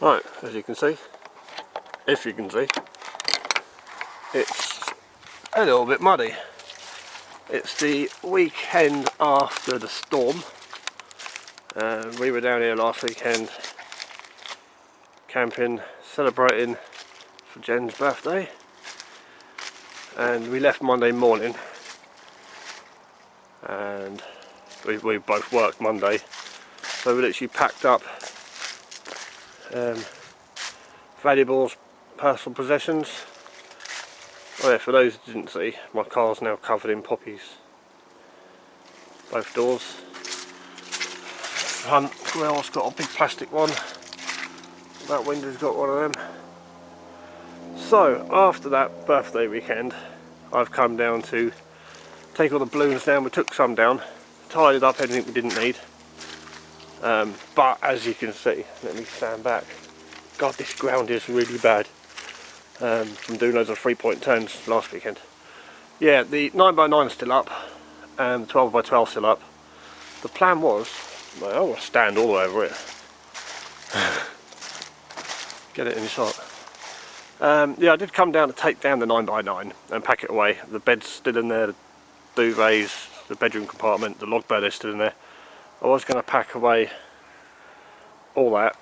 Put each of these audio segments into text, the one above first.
Right, as you can see, if you can see, it's a little bit muddy. It's the weekend after the storm. We were down here last weekend camping, celebrating for Jen's birthday, and we left Monday morning, and we both worked Monday, so we literally packed up valuables, personal possessions. Oh yeah, for those who didn't see, my car's now covered in poppies. Both doors. Front grille's got a big plastic one. That window's got one of them. So, after that birthday weekend, I've come down to take all the balloons down. We took some down, tidied up anything we didn't need. But as you can see, let me stand back. God, this ground is really bad. From doing loads of 3-point turns last weekend. Yeah, the 9x9 is still up, and the 12x12 still up. The plan was, well, I want to stand all the way over it. Get it in shot. Yeah, I did come down to take down the 9x9 and pack it away. The bed's still in there, the duvets, the bedroom compartment, the log bed is still in there. I was going to pack away all that,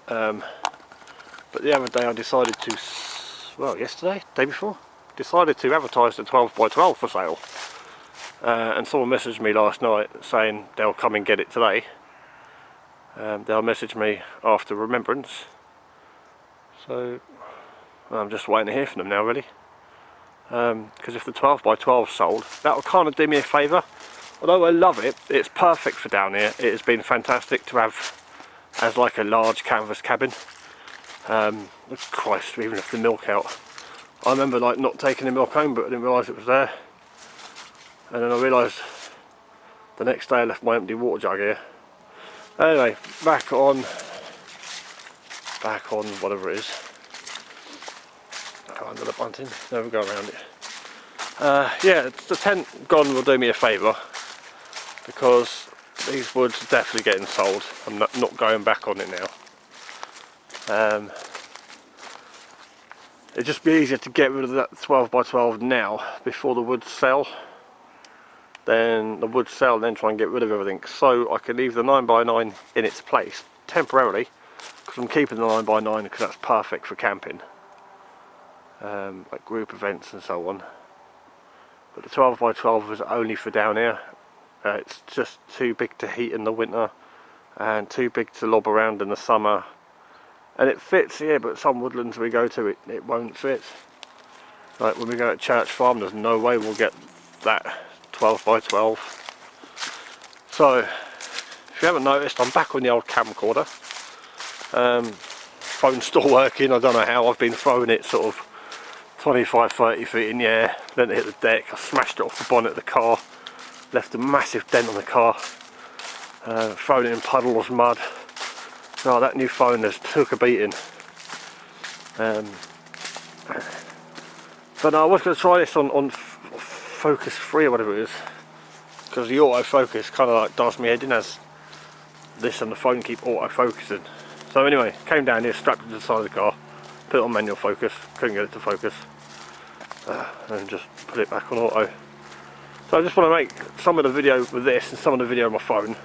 but the other day I decided to, well, yesterday, day before, decided to advertise the 12x12 for sale. And someone messaged me last night saying they'll come and get it today. They'll message me after Remembrance. So I'm just waiting to hear from them now, really. Because if the 12x12 sold, that will kind of do me a favour. Although I love it, it's perfect for down here. It has been fantastic to have as like a large canvas cabin. Christ, we even left the milk out. I remember like not taking the milk home, but I didn't realise it was there. And then I realised the next day I left my empty water jug here. Anyway, back on whatever it is. Go under the bunting, never go around it. Yeah, the tent gone will do me a favour, because these woods are definitely getting sold. I'm not going back on it now. It'd just be easier to get rid of that 12x12 now before the woods sell. Then the woods sell, then try and get rid of everything. So I can leave the 9x9 in its place temporarily, because I'm keeping the 9x9 because that's perfect for camping, like group events and so on. But the 12x12 is only for down here. It's just too big to heat in the winter and too big to lob around in the summer. And it fits here, but some woodlands we go to, it won't fit. Like when we go to Church Farm, there's no way we'll get that 12x12. So, if you haven't noticed, I'm back on the old camcorder. Phone's still working, I don't know how. I've been throwing it sort of 25-30 feet in the air, then it hit the deck. I smashed it off the bonnet of the car, left a massive dent on the car, thrown it in puddles of mud. Oh, that new phone has took a beating. But no, I was going to try this on Focus 3 or whatever it is, because the autofocus kind of like does me head in, as this and the phone keep autofocusing. So anyway, came down here, strapped it to the side of the car, put it on manual focus, couldn't get it to focus, and just put it back on auto. So I just want to make some of the video with this and some of the video on my phone.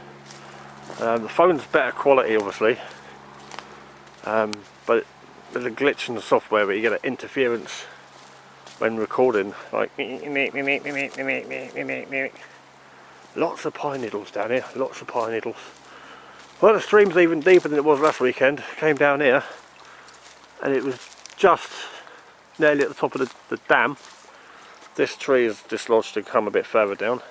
The phone's better quality obviously, but there's a glitch in the software where you get an interference when recording, like lots of pine needles down here, lots of pine needles. Well, the stream's even deeper than it was last weekend. Came down here and it was just nearly at the top of the dam. This tree is dislodged and come a bit further down.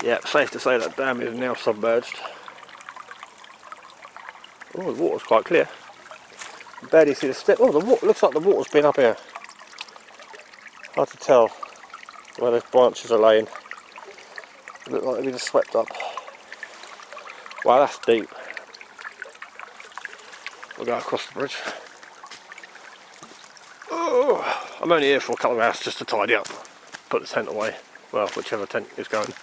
Yeah, safe to say that dam is now submerged. Oh, the water's quite clear. You barely see the step. Oh, the water looks like the water's been up here. Hard to tell where the branches are laying. They look like they've been swept up. Wow, that's deep. We'll go across the bridge. Oh, I'm only here for a couple of hours just to tidy up, put the tent away. Well, whichever tent is going.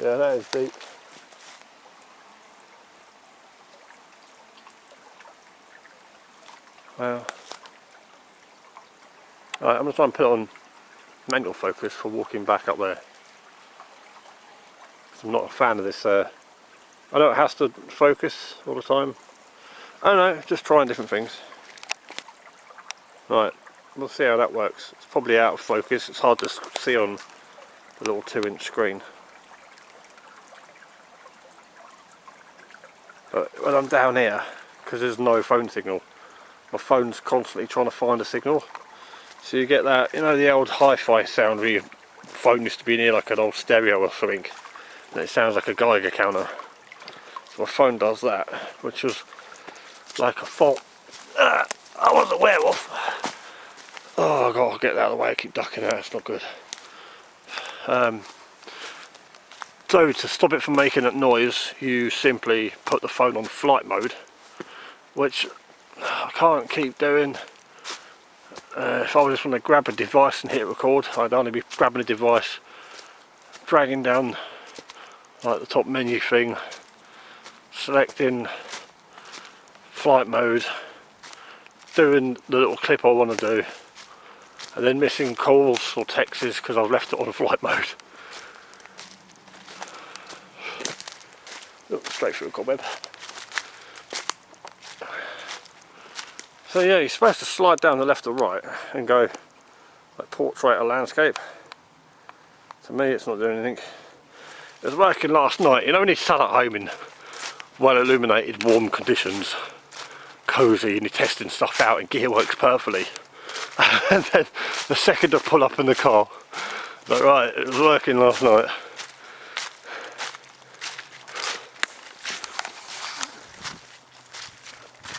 Yeah, that is deep. Well, alright, I'm going to try and put it on manual focus for walking back up there. I'm not a fan of this. I know it has to focus all the time. I don't know, just trying different things. Right, we'll see how that works. It's probably out of focus. It's hard to see on the little 2-inch screen. But when I'm down here, because there's no phone signal, my phone's constantly trying to find a signal. So you get that, you know, the old hi-fi sound where your phone used to be near like an old stereo or something, and it sounds like a Geiger counter. So my phone does that, which was like a fault I wasn't aware of. Oh, I've got to get that out of the way. I keep ducking out, it's not good. So to stop it from making that noise, you simply put the phone on flight mode, which I can't keep doing. If I just want to grab a device and hit record, I'd only be grabbing a device, dragging down like the top menu thing, selecting flight mode, doing the little clip I want to do, and then missing calls or texts because I've left it on flight mode. Straight through a cobweb. So yeah, you're supposed to slide down the left or right and go like portrait or landscape. To me it's not doing anything. It was working last night, you know when you sat at home in well illuminated warm conditions, cosy, and you're testing stuff out and gear works perfectly. And then the second I pull up in the car, like right, it was working last night.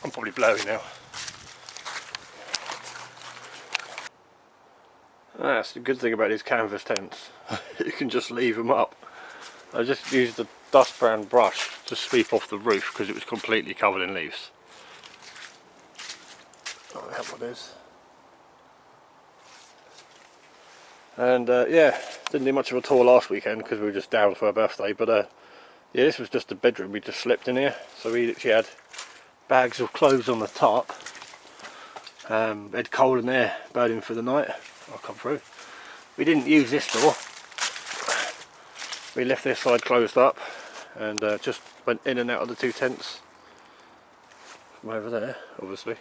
I'm probably blowing now. That's the good thing about these canvas tents. You can just leave them up. I just used the dust brown brush to sweep off the roof because it was completely covered in leaves. Oh, that's what it is. And yeah, didn't do much of a tour last weekend because we were just down for our birthday, but yeah, this was just a bedroom. We just slept in here, so we literally had bags of clothes on the top. We had coal in there burning for the night. I'll come through. We didn't use this door. We left this side closed up and just went in and out of the two tents from over there, obviously.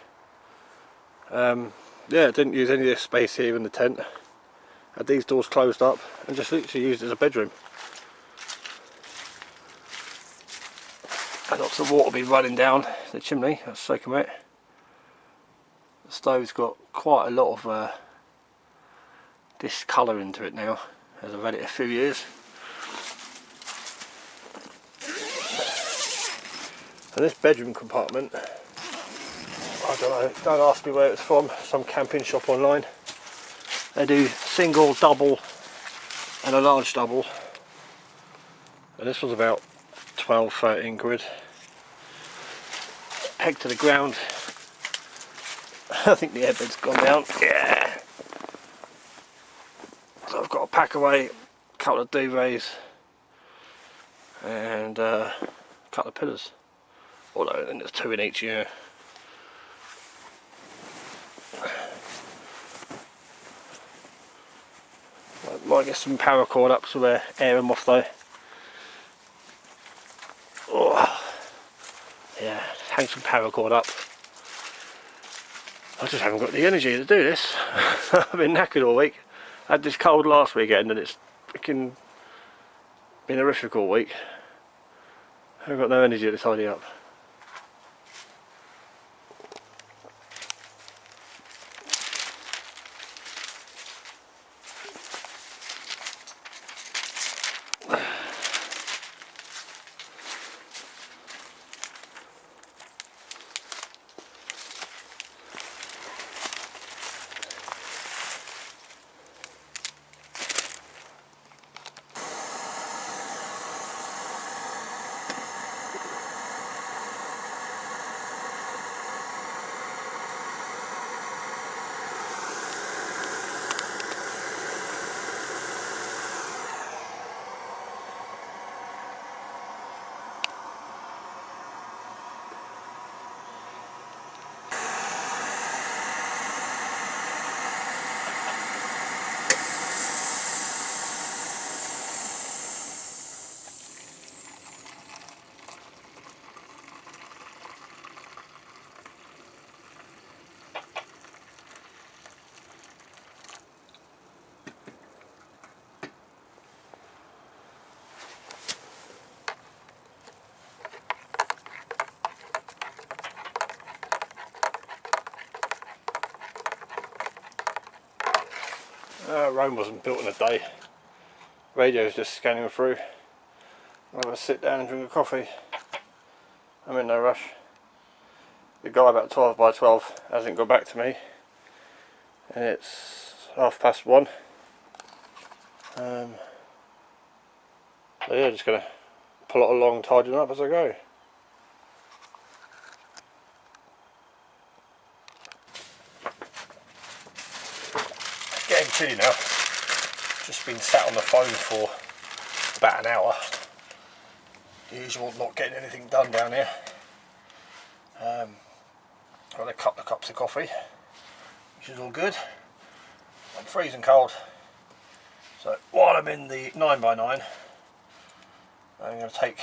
Yeah, didn't use any of this space here in the tent. Had these doors closed up and just literally used it as a bedroom. Had lots of water been running down the chimney, that's soaking wet. The stove's got quite a lot of discolour into it now, as I've had it a few years. And this bedroom compartment, I don't know, don't ask me where it's from, some camping shop online. They do single, double and a large double. And this was about 12-13 quid. Pegged to the ground. I think the airbed's gone down. Yeah. So I've got to pack away a couple of duvets and a couple of pillars. Although I think there's 2 in each, yeah. I might get some paracord up so they're air them off though. Oh. Yeah, hang some paracord up. I just haven't got the energy to do this. I've been knackered all week. I had this cold last weekend and it's freaking been horrific all week. I've got no energy to tidy up. Rome wasn't built in a day. Radio's just scanning through. I'm going to sit down and drink a coffee. I'm in no rush. The guy about 12 by 12 hasn't got back to me, and it's 1:30. So yeah, just going to pull it along, tidying up as I go. It's getting chilly now. Just been sat on the phone for about an hour. The usual not getting anything done down here. Got a couple of cups of coffee, which is all good. I'm freezing cold. So while I'm in the 9x9, I'm going to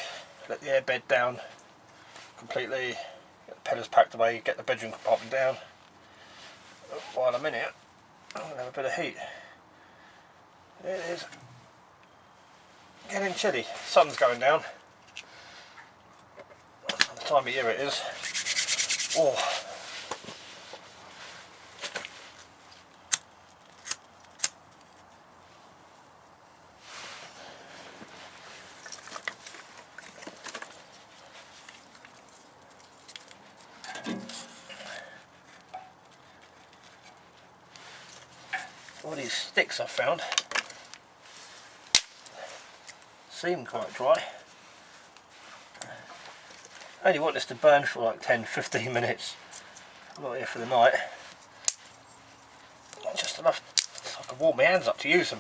let the air bed down completely, get the pillars packed away, get the bedroom compartment down. While I'm in it, I'm going to have a bit of heat. It is getting chilly. Sun's going down. The time of year it is. Oh. All these sticks I've found seem quite dry. I only want this to burn for like 10-15 minutes. I'm not here for the night. Just enough so I can warm my hands up to use them.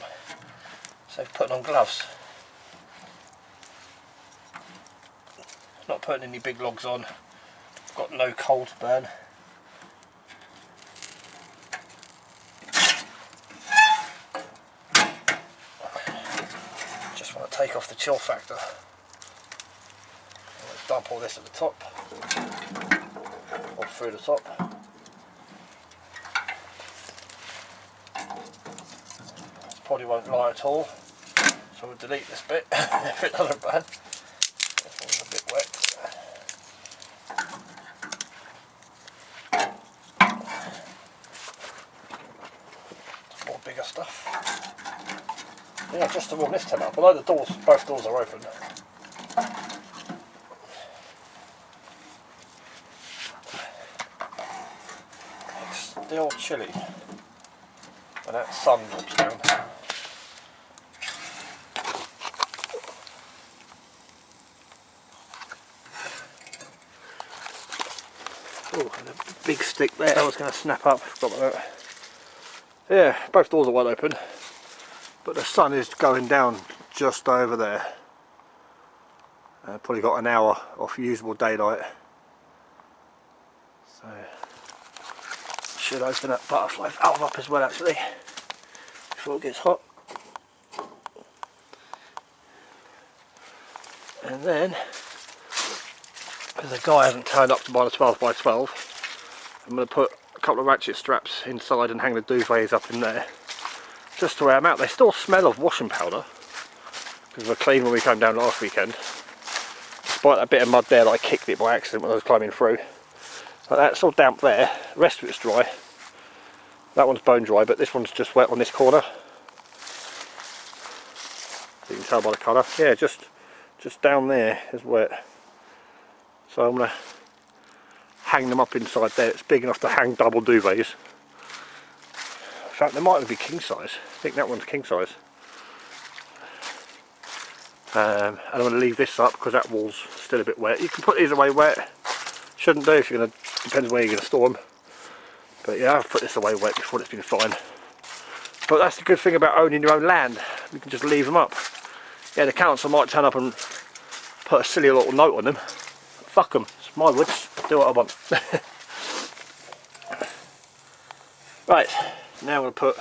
Save putting on gloves. Not putting any big logs on. I've got no coal to burn. Just want to take off the chill factor. Let's dump all this at the top. Or through the top. This probably won't light at all. So we'll delete this bit if it doesn't burn. This one's a bit wet. Some more bigger stuff. Yeah, just to warm this tent up. Although both doors are open. It's still chilly when that sun drops down. Oh, and a big stick there I was going to snap up. Forgot about that. Yeah, both doors are wide open, but the sun is going down just over there. Probably got an hour of usable daylight. So should open that butterfly valve up as well actually before it gets hot. And then, because the guy hasn't turned up to buy the 12 by 12, I'm going to put a couple of ratchet straps inside and hang the duvets up in there, just to wear them out. They still smell of washing powder, because they were clean when we came down last weekend, despite that bit of mud there that I kicked it by accident when I was climbing through. But that's all damp there, the rest of it's dry. That one's bone dry, but this one's just wet on this corner. You can tell by the colour. Yeah, just down there is wet. So I'm going to hang them up inside there. It's big enough to hang double duvets. In fact, they might even be king size. I think that one's king size. And I'm going to leave this up because that wall's still a bit wet. You can put these away wet. Shouldn't do if you're going to, depends where you're going to store them. But yeah, I've put this away wet before, it's been fine. But that's the good thing about owning your own land. You can just leave them up. Yeah, the council might turn up and put a silly little note on them. Fuck them, it's my woods, do what I want. Right, now I'm going to put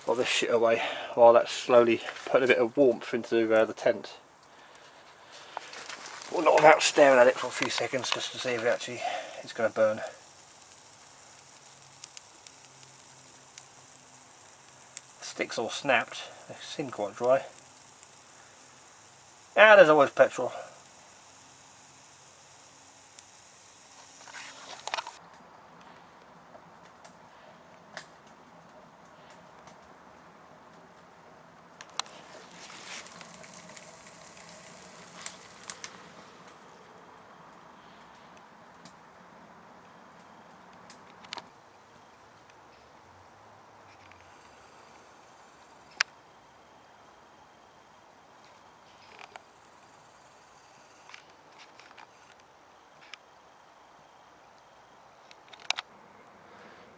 all this shit away while that's slowly putting a bit of warmth into the tent. Well, not without staring at it for a few seconds just to see if it actually is going to burn. The stick's all snapped, they seem quite dry. Ah, there's always petrol.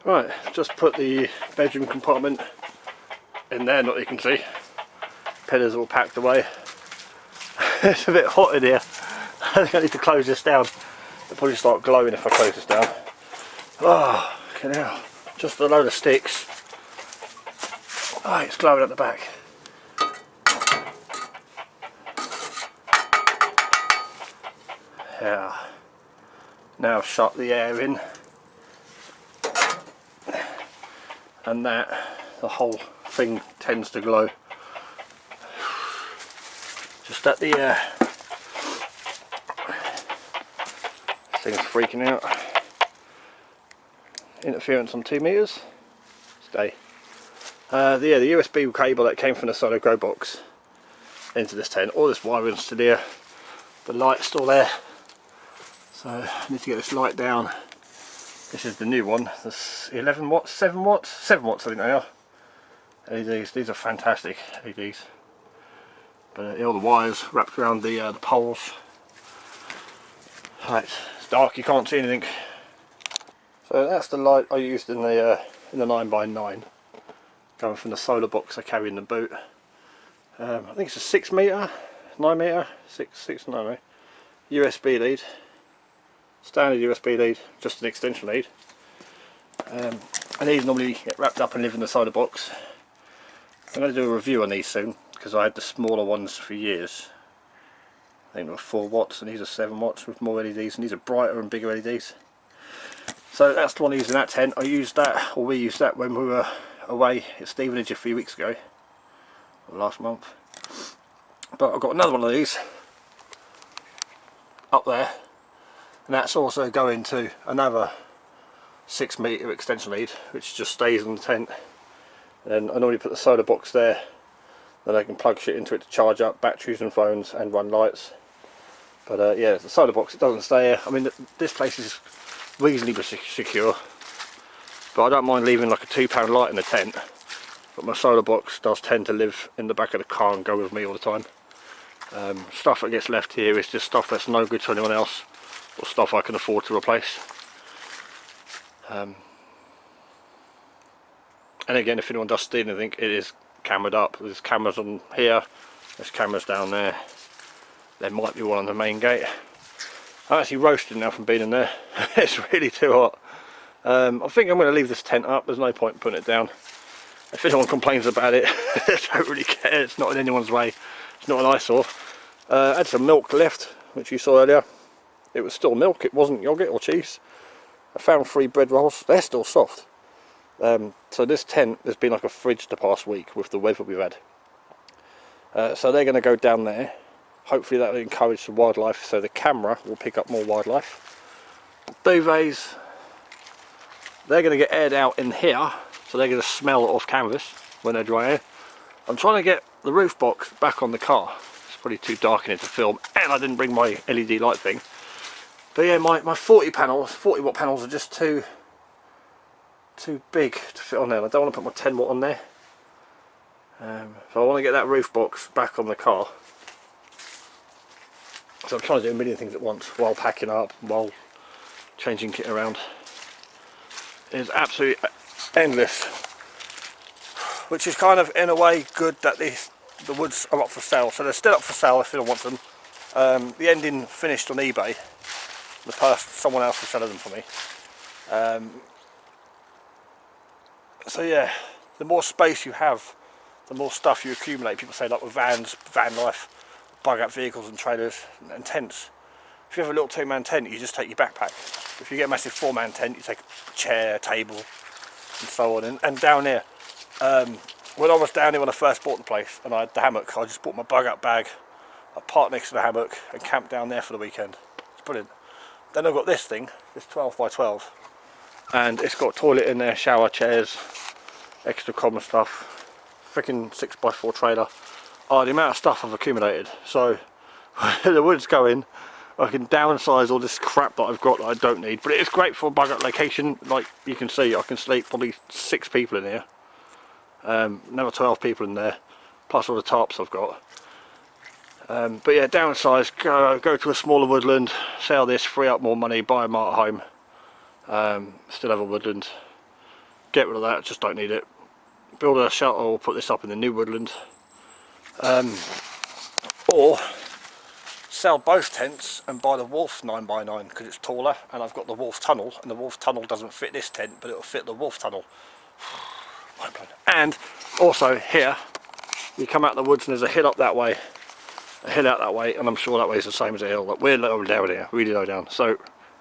Right, just put the bedroom compartment in there, not you can see. Pillars all packed away. It's a bit hot in here. I think I need to close this down. It'll probably start glowing if I close this down. Oh, okay, now just a load of sticks. Oh, it's glowing at the back. Yeah. Now I've shut the air in. And that, the whole thing tends to glow. Just at the this thing's freaking out. Interference on 2 meters. Stay. The USB cable that came from the Solo Grow box into this tent. All this wiring's still here. The light's still there. So I need to get this light down. This is the new one. That's 11 watts, 7 watts, 7 watts I think they are. LEDs. These are fantastic LEDs. But all the wires wrapped around the poles. Right, it's dark. You can't see anything. So that's the light I used in the 9x9, going from the solar box I carry in the boot. I think it's a 6 meter, 9 meter, 6, 9 meter USB lead. Standard USB lead, just an extension lead. And these normally get wrapped up and live in the solar box. I'm going to do a review on these soon because I had the smaller ones for years. I think they were 4 watts and these are 7 watts with more LEDs, and these are brighter and bigger LEDs. So that's the one I used in that tent. I used that, or we used that when we were away at Stevenage a few weeks ago, or last month. But I've got another one of these up there. And that's also going to another 6 meter extension lead, which just stays on the tent. And I normally put the solar box there, then I can plug shit into it to charge up batteries and phones and run lights. But yeah, the solar box, it doesn't stay here. I mean, this place is reasonably secure, but I don't mind leaving like a £2 light in the tent. But my solar box does tend to live in the back of the car and go with me all the time. Stuff that gets left here is just stuff that's no good to anyone else, or stuff I can afford to replace. And again, if anyone does steal anything, it is cameraed up. There's cameras on here, there's cameras down there. There might be one on the main gate. I'm actually roasting now from being in there. It's really too hot. I think I'm going to leave this tent up. There's no point in putting it down. If anyone complains about it, I don't really care. It's not in anyone's way. It's not an eyesore. I had some milk left, which you saw earlier. It was still milk, it wasn't yogurt or cheese. I found 3 bread rolls, they're still soft. So this tent has been like a fridge the past week with the weather we've had. So they're going to go down there. Hopefully that will encourage some wildlife, so the camera will pick up more wildlife. Duvets, they're going to get aired out in here, so they're going to smell off canvas when they're dry air. I'm trying to get the roof box back on the car. It's probably too dark in here to film, and I didn't bring my LED light thing. But yeah, my 40 watt panels are just too big to fit on there. I don't want to put my 10 watt on there. So I want to get that roof box back on the car. So I'm trying to do a million things at once while packing up, while changing kit around. It's absolutely endless. Which is kind of, in a way, good that the woods are up for sale. So they're still up for sale if anyone wants them. The ending finished on eBay. Someone else will sell them for me. So yeah, the more space you have, the more stuff you accumulate. People say, like with vans, van life, bug out vehicles and trailers and tents. If you have a little 2-man tent, you just take your backpack. If you get a massive 4-man tent, you take a chair, table, and so on. And down here, when I was down here when I first bought the place and I had the hammock, I just bought my bug out bag, I parked next to the hammock and camped down there for the weekend. It's brilliant. Then I've got this thing, this 12x12, and it's got a toilet in there, shower chairs, extra common stuff, freaking 6x4 trailer. Oh, the amount of stuff I've accumulated. So the woods going, I can downsize all this crap that I've got that I don't need. But it is great for a bug out location. Like you can see, I can sleep probably 6 people in here. Another 12 people in there, plus all the tarps I've got. But yeah, downsize, go to a smaller woodland, sell this, free up more money, buy a motorhome, still have a woodland. get rid of that, just don't need it. Build a shelter or put this up in the new woodland. Or sell both tents and buy the Wolf 9x9 because it's taller, and I've got the Wolf tunnel, and the Wolf tunnel doesn't fit this tent, but it'll fit the Wolf tunnel. And also here, you come out the woods and there's a hill up that way, a hill out that way, and I'm sure that way is the same as a hill. Like, we're low down here, really low down. So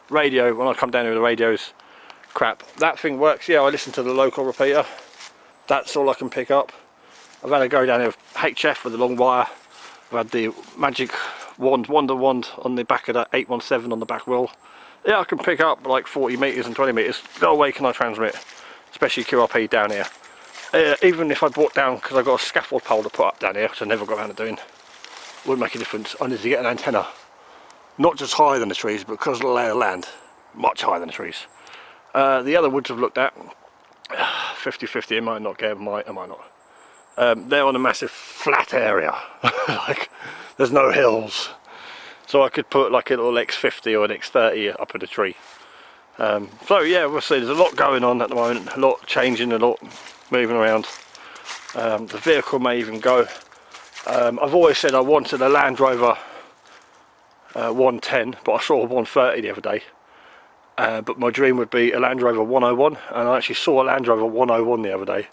radio, when I come down here with the radios, crap. That thing works, yeah, I listen to the local repeater. That's all I can pick up. I've had a go down here with HF with a long wire. I've had the Magic Wonder Wand on the back of that 817 on the back wheel. Yeah, I can pick up like 40 metres and 20 metres. No way can I transmit, especially QRP down here. Even if I brought down, because I've got a scaffold pole to put up down here, which I never got around to doing, wouldn't make a difference. I need to get an antenna. Not just higher than the trees, but because of the lay of land, much higher than the trees. The other woods I've looked at, 50-50, I might not get, I might not. They're on a massive flat area. Like, there's no hills. So I could put like a little X50 or an X30 up in a tree. So yeah, we'll see. There's a lot going on at the moment, a lot changing, a lot moving around. The vehicle may even go. I've always said I wanted a Land Rover 110, but I saw a 130 the other day. But my dream would be a Land Rover 101, and I actually saw a Land Rover 101 the other day.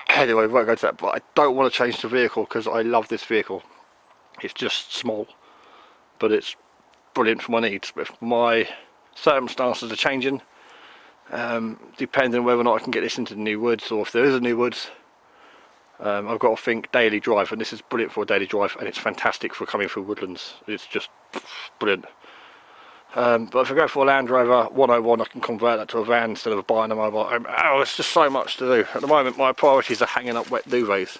Anyway, we won't go to that, but I don't want to change the vehicle because I love this vehicle. It's just small, but it's brilliant for my needs. But if my circumstances are changing, depending on whether or not I can get this into the new woods, or if there is a new woods, I've got to think daily drive, and this is brilliant for a daily drive, and it's fantastic for coming through woodlands. It's just brilliant. But if I go for a Land Rover 101, I can convert that to a van instead of buying a mobile. Oh, it's just so much to do. At the moment, my priorities are hanging up wet duvets.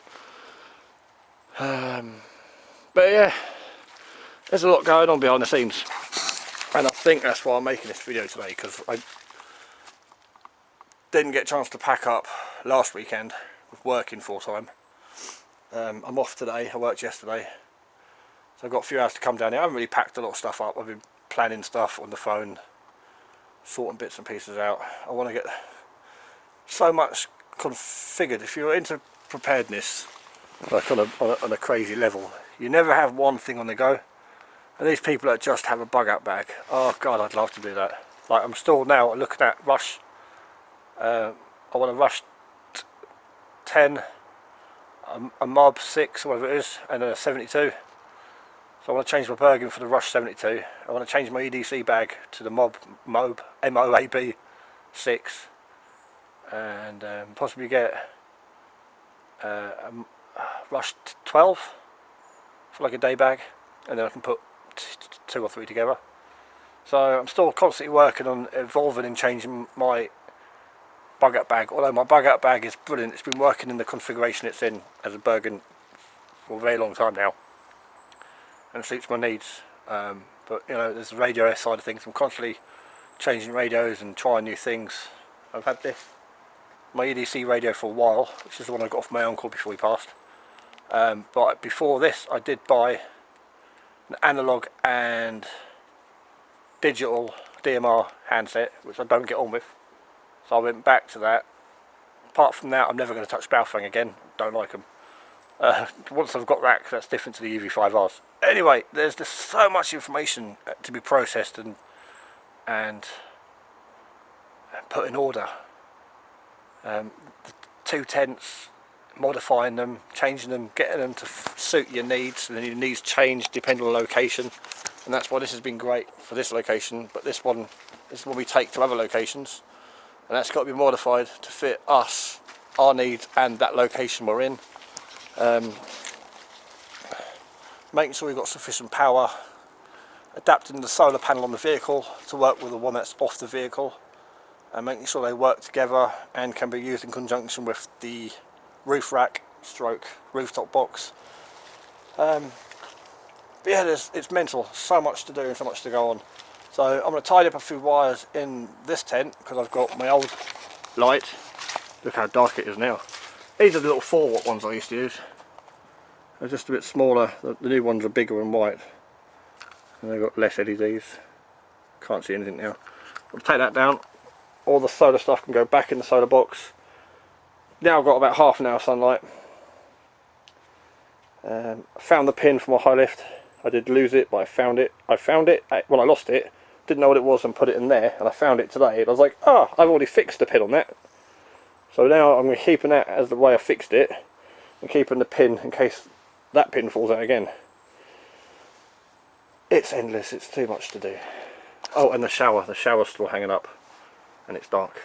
But yeah, there's a lot going on behind the scenes, and I think that's why I'm making this video today, because I didn't get a chance to pack up last weekend with working full time. I'm off today. I worked yesterday, so I've got a few hours to come down here. I haven't really packed a lot of stuff up. I've been planning stuff on the phone, sorting bits and pieces out. I want to get so much configured. If you're into preparedness, like on a crazy level, you never have one thing on the go. And these people that just have a bug out bag, oh god, I'd love to do that. Like, I'm still now looking at Rush. I want a Rush 10, a Mob 6, whatever it is, and a 72. So I want to change my Bergen for the Rush 72. I want to change my EDC bag to the Mob MOAB 6, and possibly get a Rush 12 for like a day bag, and then I can put 2 or 3 together. So I'm still constantly working on evolving and changing my bug out bag, although my bug out bag is brilliant. It's been working in the configuration it's in as a Bergen for a very long time now, and it suits my needs. But you know, there's the radio side of things. I'm constantly changing radios and trying new things. I've had my EDC radio for a while, which is the one I got off my uncle before he passed. But before this, I did buy an analog and digital DMR handset, which I don't get on with. So I went back to that. Apart from that, I'm never going to touch Baofeng again. Don't like them. Once I've got that, that's different to the UV5Rs. Anyway, there's just so much information to be processed and put in order. The 2 tents, modifying them, changing them, getting them to suit your needs, and then your needs change depending on location. And that's why this has been great for this location, but this one is what we take to other locations, and that's got to be modified to fit us, our needs, and that location we're in. Making sure we've got sufficient power, adapting the solar panel on the vehicle to work with the one that's off the vehicle, and making sure they work together and can be used in conjunction with the roof rack stroke rooftop box. But yeah, it's mental, so much to do and so much to go on. So I'm going to tidy up a few wires in this tent because I've got my old light. Look how dark it is now. These are the little 4-watt ones I used to use. They're just a bit smaller. The new ones are bigger and white, and they've got less LEDs. Can't see anything now. I'll take that down, all the solar stuff can go back in the solar box. Now I've got about half an hour sunlight. I found the pin for my high lift. I did lose it, but I found it. When I lost it, didn't know what it was and put it in there, and I found it today. And I was like, I've already fixed the pin on that. So now I'm keeping that as the way I fixed it, and keeping the pin in case that pin falls out again. It's endless, it's too much to do. Oh, and the shower's still hanging up, and it's dark.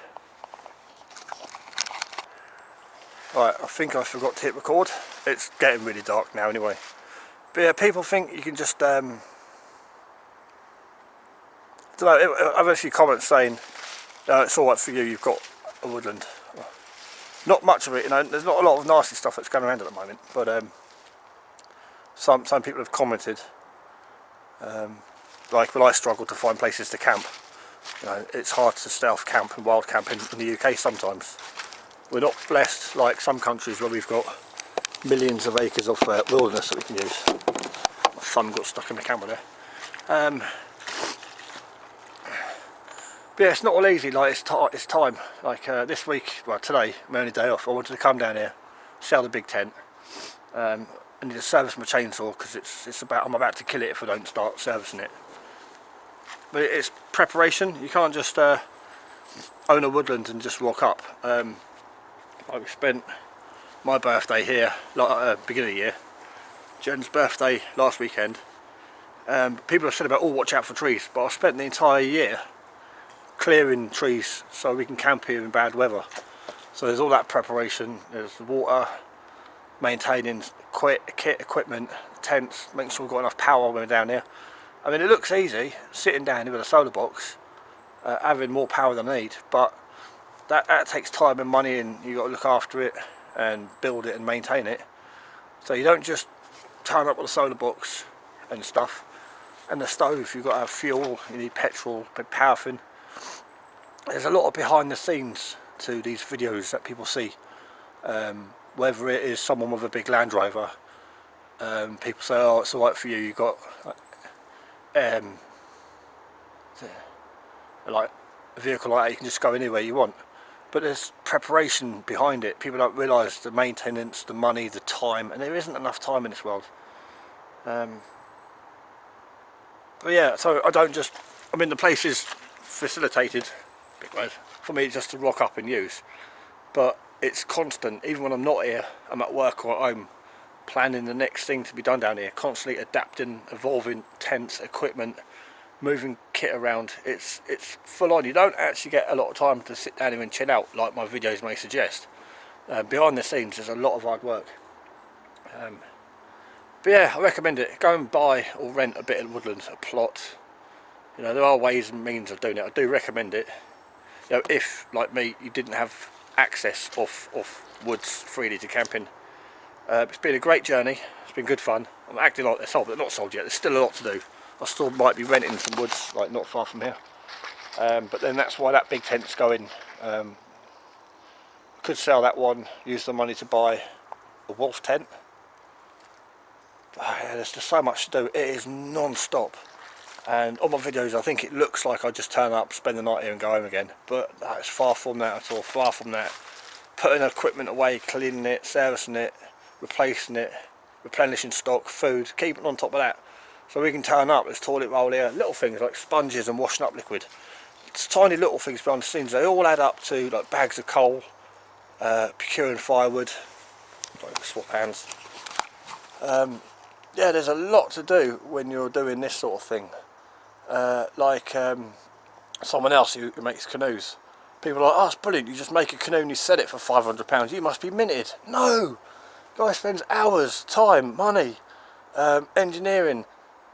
Right, I think I forgot to hit record. It's getting really dark now anyway. But yeah, people think you can just, I don't know, I've had a few comments saying, it's alright for you, you've got a woodland. Not much of it, you know, there's not a lot of nasty stuff that's going around at the moment, but some people have commented, like when I struggle to find places to camp, you know, it's hard to stealth camp and wild camp in the UK sometimes. We're not blessed like some countries where we've got millions of acres of wilderness that we can use. My thumb got stuck in the camera there. But yeah, it's not all easy, like it's time. Like this week, well today, my only day off, I wanted to come down here, sell the big tent. I need to service my chainsaw because I'm about to kill it if I don't start servicing it. But it's preparation. You can't just own a woodland and just rock up. Like we spent my birthday here, like beginning of the year. Jen's birthday last weekend. People have said about, watch out for trees, but I spent the entire year clearing trees so we can camp here in bad weather. So there's all that preparation, there's the water, maintaining kit, equipment, tents, making sure we've got enough power when we're down here. I mean, it looks easy, sitting down here with a solar box, having more power than I need, but that takes time and money, and you've got to look after it and build it and maintain it. So you don't just turn up with a solar box and stuff. And the stove, you've got to have fuel, you need petrol, paraffin. There's a lot of behind the scenes to these videos that people see. Whether it is someone with a big Land Rover, people say, oh, it's alright for you, you've got like a vehicle like that, you can just go anywhere you want. But there's preparation behind it. People don't realise the maintenance, the money, the time, and there isn't enough time in this world. But yeah, so the place is facilitated, big word, for me just to rock up and use. But it's constant, even when I'm not here, I'm at work or at home, planning the next thing to be done down here, constantly adapting, evolving tents, equipment, moving kit around. It's full on. You don't actually get a lot of time to sit down here and chill out like my videos may suggest. Behind the scenes there's a lot of hard work. But yeah, I recommend it. Go and buy or rent a bit of woodland, a plot. You know, there are ways and means of doing it. I do recommend it. You know, if, like me, you didn't have access off woods freely to camping. It's been a great journey. It's been good fun. I'm acting like they're sold, but they're not sold yet. There's still a lot to do. I still might be renting some woods, like not far from here. But then that's why that big tent's going. Could sell that one, use the money to buy a wolf tent. Yeah, there's just so much to do. It is non-stop. And on my videos I think it looks like I just turn up, spend the night here and go home again. But it's far from that at all, far from that. Putting equipment away, cleaning it, servicing it, replacing it, replenishing stock, food, keeping on top of that. So we can turn up, there's toilet roll here, little things like sponges and washing up liquid. It's tiny little things behind the scenes, they all add up to like bags of coal, procuring firewood, swap hands. Yeah, there's a lot to do when you're doing this sort of thing. Someone else who makes canoes. People are like, oh, it's brilliant, you just make a canoe and you sell it for £500, you must be minted. No! Guy spends hours, time, money, engineering,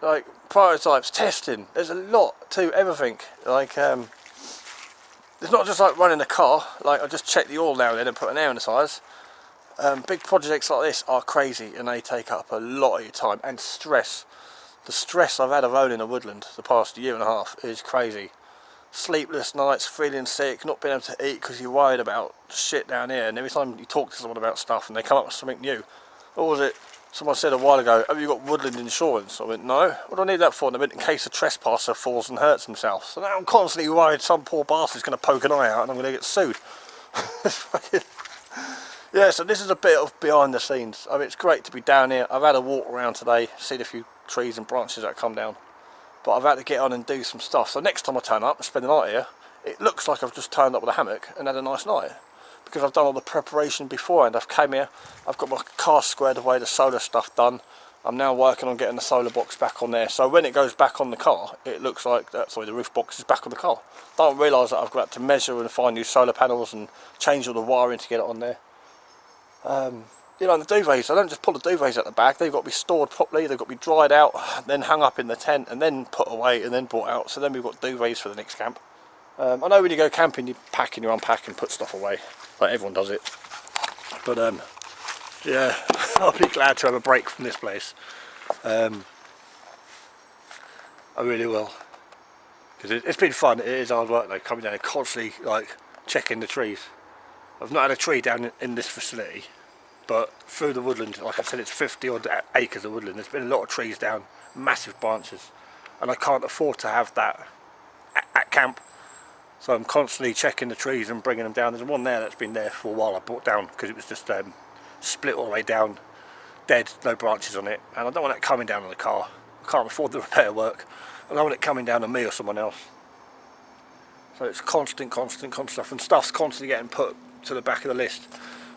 like prototypes, testing. There's a lot to everything. Like it's not just like running a car. Like I just check the oil now and then and put an air in the tyres. Big projects like this are crazy and they take up a lot of your time and stress. The stress I've had of owning a woodland the past year and a half is crazy. Sleepless nights, feeling sick, not being able to eat because you're worried about shit down here, and every time you talk to someone about stuff and they come up with something new, what was it, Someone said a while ago, have you got woodland insurance? I went, no. What do I need that for? And I went, in case a trespasser falls and hurts himself. So now I'm constantly worried some poor bastard's going to poke an eye out and I'm going to get sued. Yeah, so this is a bit of behind the scenes. I mean, it's great to be down here. I've had a walk around today, seen a few trees and branches that come down. But I've had to get on and do some stuff. So next time I turn up and spend the night here, it looks like I've just turned up with a hammock and had a nice night. Because I've done all the preparation beforehand. I've came here, I've got my car squared away, the solar stuff done. I'm now working on getting the solar box back on there. So when it goes back on the car, it looks like that. Sorry, the roof box is back on the car. Don't realise that I've got to measure and find new solar panels and change all the wiring to get it on there. You know, the duvets, I don't just pull the duvets out the back. They've got to be stored properly. They've got to be dried out, then hung up in the tent, and then put away, and then brought out. So then we've got duvets for the next camp. I know when you go camping, you pack and you unpack and put stuff away. Like everyone does it. But yeah, I'll be glad to have a break from this place. I really will, because it's been fun. It is hard work though, coming down and constantly like checking the trees. I've not had a tree down in this facility, but through the woodland, like I said, it's 50 odd acres of woodland. There's been a lot of trees down, massive branches, and I can't afford to have that at camp. So I'm constantly checking the trees and bringing them down. There's one there that's been there for a while. I brought down because it was just split all the way down, dead, no branches on it. And I don't want it coming down on the car. I can't afford the repair work. I don't want it coming down on me or someone else. So it's constant stuff, and stuff's constantly getting put to the back of the list.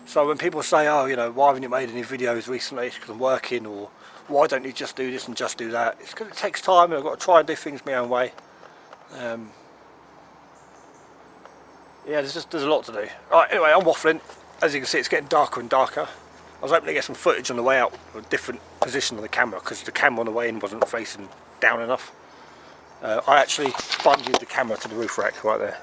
So when people say, oh, you know, why haven't you made any videos recently? It's because I'm working, or why don't you just do this and just do that? It's because it takes time and I've got to try and do things my own way. Yeah, there's a lot to do. Right, anyway, I'm waffling. As you can see, it's getting darker and darker. I was hoping to get some footage on the way out, a different position of the camera, because the camera on the way in wasn't facing down enough. I actually bungeed the camera to the roof rack right there.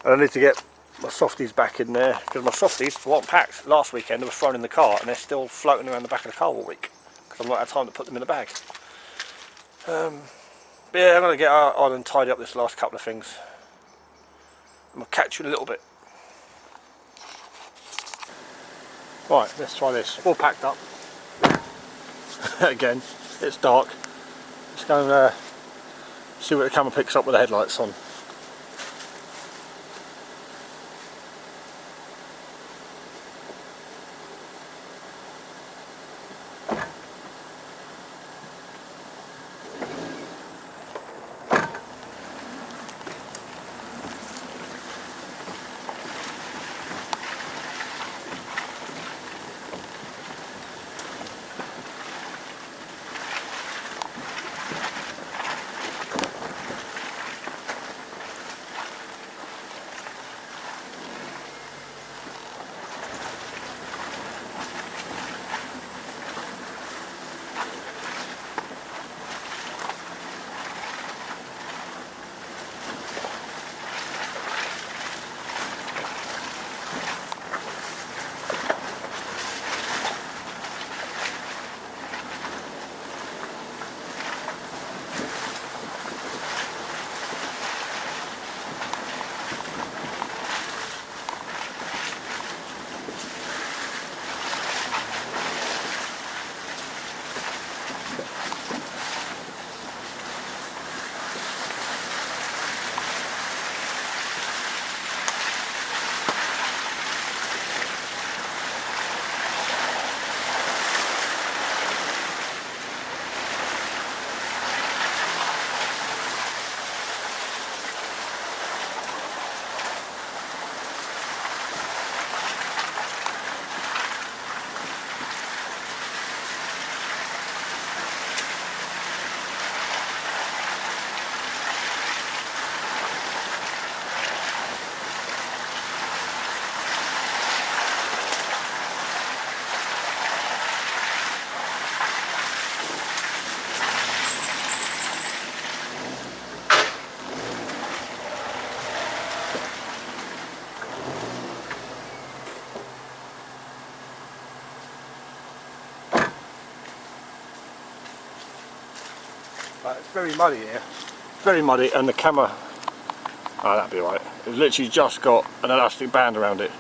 And I need to get my softies back in there, because my softies weren't packed last weekend. They were thrown in the car and they're still floating around the back of the car all week, because I've not had time to put them in the bag. But yeah, I'm going to get on and tidy up this last couple of things. I'm going to catch you in a little bit. Right, let's try this. All packed up. Again, it's dark. Let's go and see what the camera picks up with the headlights on. It's very muddy here. It's very muddy, and the camera, oh, that'd be right. It's literally just got an elastic band around it.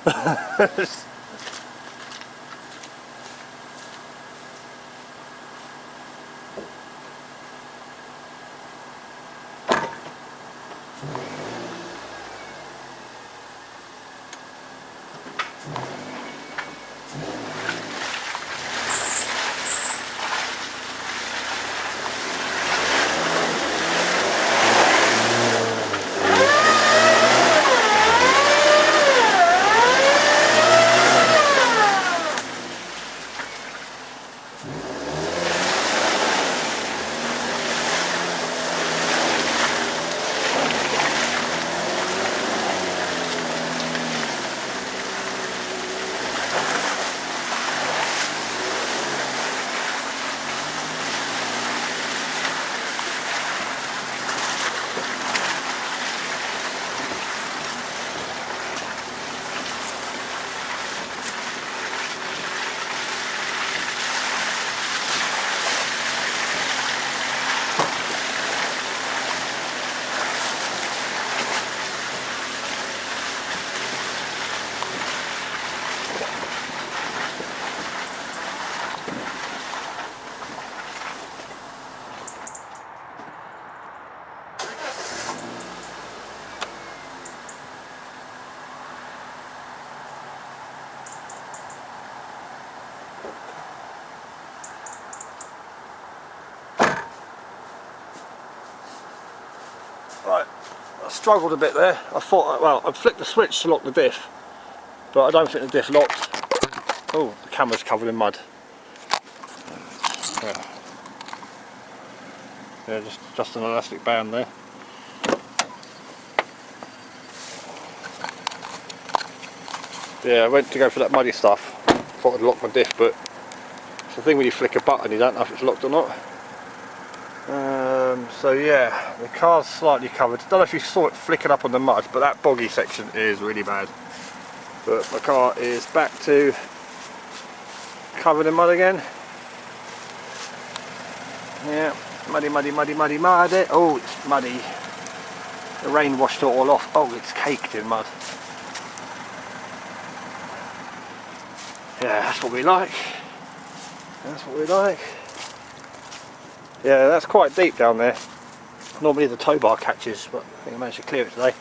Right, I struggled a bit there. I thought, well, I flicked the switch to lock the diff, but I don't think the diff locked. Oh, the camera's covered in mud. Yeah, just an elastic band there. Yeah, I went to go for that muddy stuff. Thought I'd lock my diff, but it's the thing when you flick a button, you don't know if it's locked or not. So yeah, the car's slightly covered. Don't know if you saw it flicking up on the mud, but that boggy section is really bad. But my car is back to covered in mud again. Yeah, muddy, muddy, muddy, muddy, muddy. Oh, it's muddy. The rain washed it all off. Oh, it's caked in mud. Yeah, that's what we like. That's what we like. Yeah, that's quite deep down there. Normally the tow bar catches, but I think I managed to clear it today.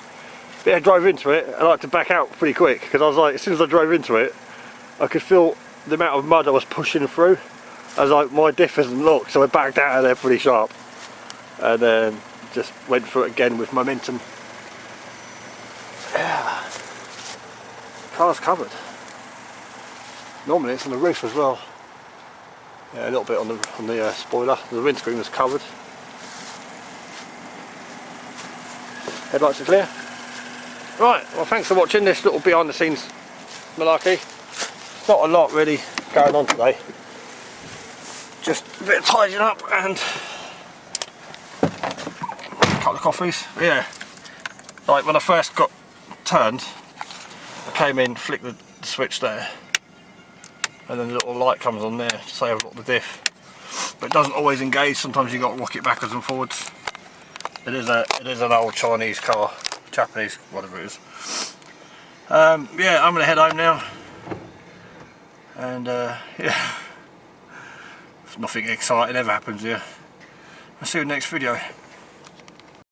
But yeah, I drove into it. I like to back out pretty quick because I was like, as soon as I drove into it, I could feel the amount of mud I was pushing through. I was like, my diff isn't locked, so I backed out of there pretty sharp, and then just went through it again with momentum. Yeah, car's covered. Normally it's on the roof as well. Yeah, a little bit on the spoiler. The windscreen was covered. Headlights are clear. Right, well thanks for watching this little behind the scenes malarkey. Not a lot really going on today. Just a bit of tidying up and a couple of coffees. Yeah, like when I first got turned, I came in, flicked the switch there, and then the little light comes on there to say I've got the diff. But it doesn't always engage. Sometimes you got to rock it backwards and forwards. It is an old Chinese car, Japanese, whatever it is. Yeah, I'm gonna head home now, and yeah, nothing exciting ever happens here. I'll see you in the next video.